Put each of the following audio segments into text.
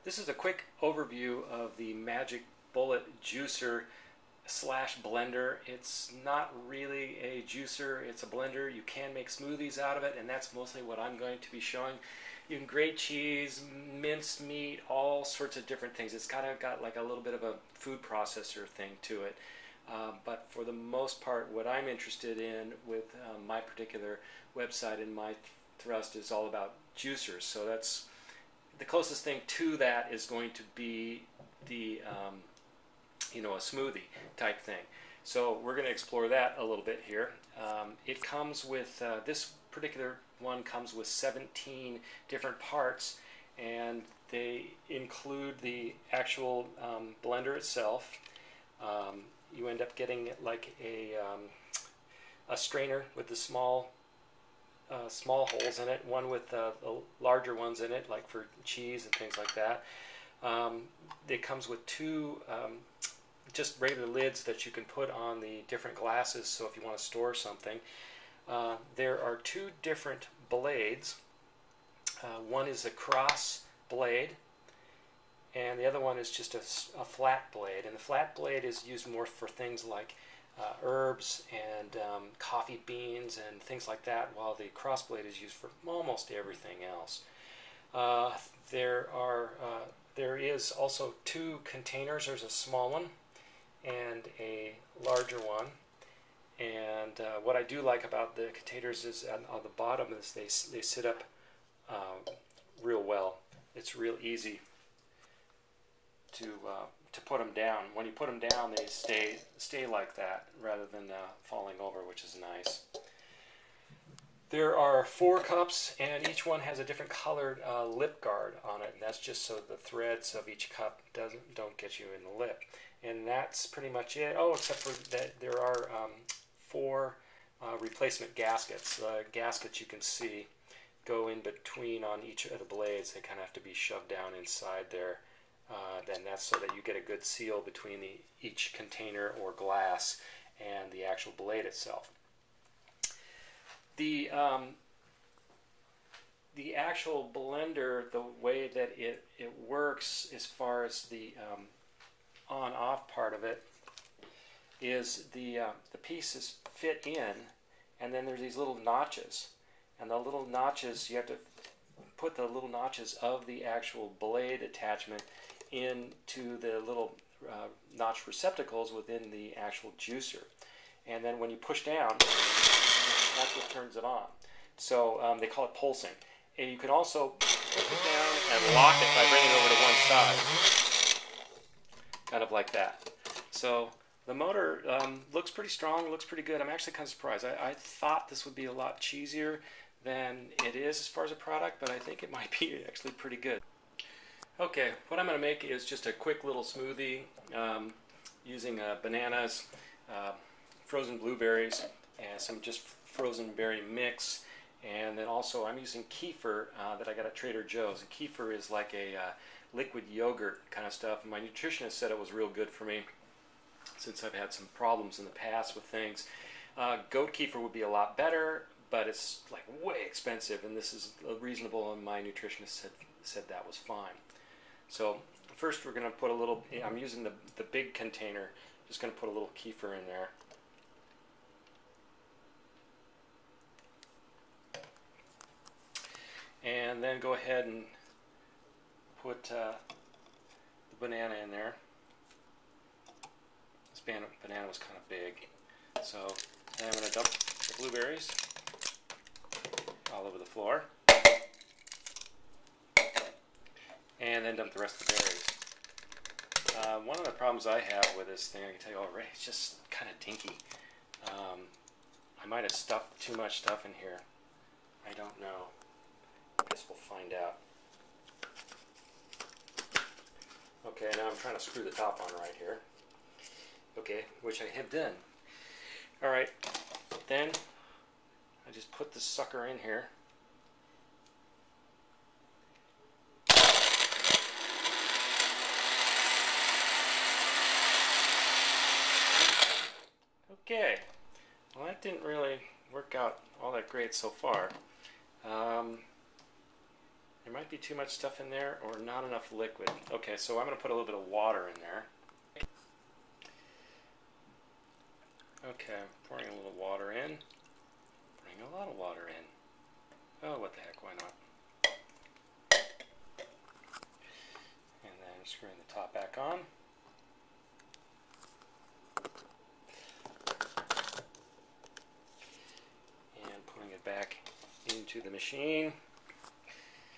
This is a quick overview of the Magic Bullet Juicer slash blender. It's not really a juicer, it's a blender. You can make smoothies out of it, and that's mostly what I'm going to be showing. You can grate cheese, mince meat, all sorts of different things. It's kind of got like a little bit of a food processor thing to it. But for the most part, what I'm interested in with my particular website and my thrust is all about juicers. So that's the closest thing to that is going to be the a smoothie type thing. So we're going to explore that a little bit here. It comes with this particular one comes with 17 different parts, and they include the actual blender itself. You end up getting like a strainer with the small holes in it, one with the larger ones in it, like for cheese and things like that. It comes with two just regular lids that you can put on the different glasses, so if you want to store something. There are two different blades. One is a cross blade, and the other one is just a flat blade. And the flat blade is used more for things like herbs and coffee beans and things like that, while the cross blade is used for almost everything else. There is also two containers. There's a small one and a larger one. And what I do like about the containers is on the bottom is they sit up real well. It's real easy to put them down. When you put them down, they stay like that rather than falling over, which is nice. There are 4 cups, and each one has a different colored lip guard on it, and that's just so the threads of each cup don't get you in the lip. And that's pretty much it. Oh, except for that there are 4 replacement gaskets. Gaskets you can see go in between on each of the blades. They kind of have to be shoved down inside there. Then that's so that you get a good seal between each container or glass and the actual blade itself. The actual blender, the way that it works as far as the on-off part of it, is the pieces fit in, and then there's these little notches, and the little notches, you have to put the little notches of the actual blade attachment into the little notch receptacles within the actual juicer, and then when you push down, that's what turns it on. So they call it pulsing. And you can also push it down and lock it by bringing it over to one side, kind of like that. So the motor looks pretty strong, looks pretty good. I'm actually kind of surprised. I thought this would be a lot cheesier than it is as far as a product, but I think it might be actually pretty good. Okay, what I'm going to make is just a quick little smoothie using bananas, frozen blueberries, and some just frozen berry mix. And then also I'm using kefir that I got at Trader Joe's. And kefir is like a liquid yogurt kind of stuff. And my nutritionist said it was real good for me since I've had some problems in the past with things. Goat kefir would be a lot better, but it's like way expensive, and this is reasonable, and my nutritionist said that was fine. So first we're going to put a little, I'm using the big container, just going to put a little kefir in there. And then go ahead and put the banana in there. This banana was kind of big. So then I'm going to dump the blueberries all over the floor. And then dump the rest of the berries. One of the problems I have with this thing, I can tell you already, it's just kind of dinky. I might have stuffed too much stuff in here. I don't know. I guess we'll find out. Okay, now I'm trying to screw the top on right here. Okay, which I have done. Alright, then I just put this sucker in here. Okay, well that didn't really work out all that great so far. There might be too much stuff in there or not enough liquid. Okay, so I'm going to put a little bit of water in there. Okay, pouring a little water in. Putting a lot of water in. Oh, what the heck, why not? And then screwing the top back on. And putting it back into the machine.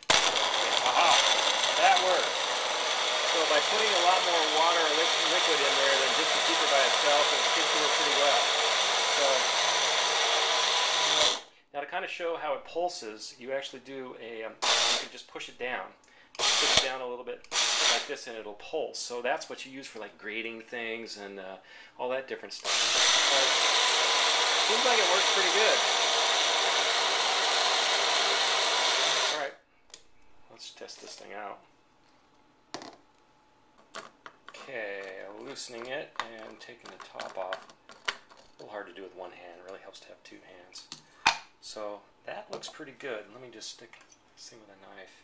Aha! That worked. So by putting a lot more water or liquid in there than just the keeper by itself, it gets to work pretty well. So now to kind of show how it pulses, you actually do a, you can just push it down. Push it down a little bit like this and it'll pulse. So that's what you use for like grating things and all that different stuff. But seems like it works pretty good. Alright, let's test this thing out. Okay, loosening it and taking the top off. A little hard to do with one hand. It really helps to have two hands. So that looks pretty good. Let me just stick this thing with a knife.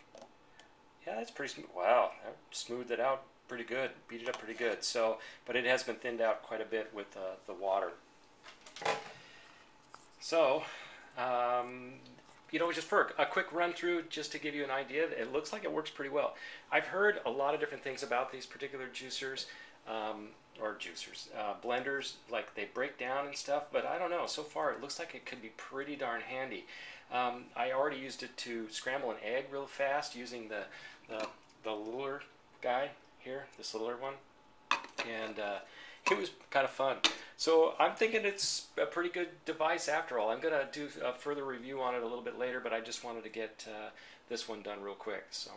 Yeah, that's pretty smooth. Wow, that smoothed it out pretty good. Beat it up pretty good. So, but it has been thinned out quite a bit with the water. So, you know, just for a quick run through, just to give you an idea, it looks like it works pretty well. I've heard a lot of different things about these particular juicers, blenders, like they break down and stuff, but I don't know. So far, it looks like it could be pretty darn handy. I already used it to scramble an egg real fast using the Luller guy here, this Luller one, and it was kind of fun. So I'm thinking it's a pretty good device after all. I'm going to do a further review on it a little bit later, but I just wanted to get this one done real quick. So.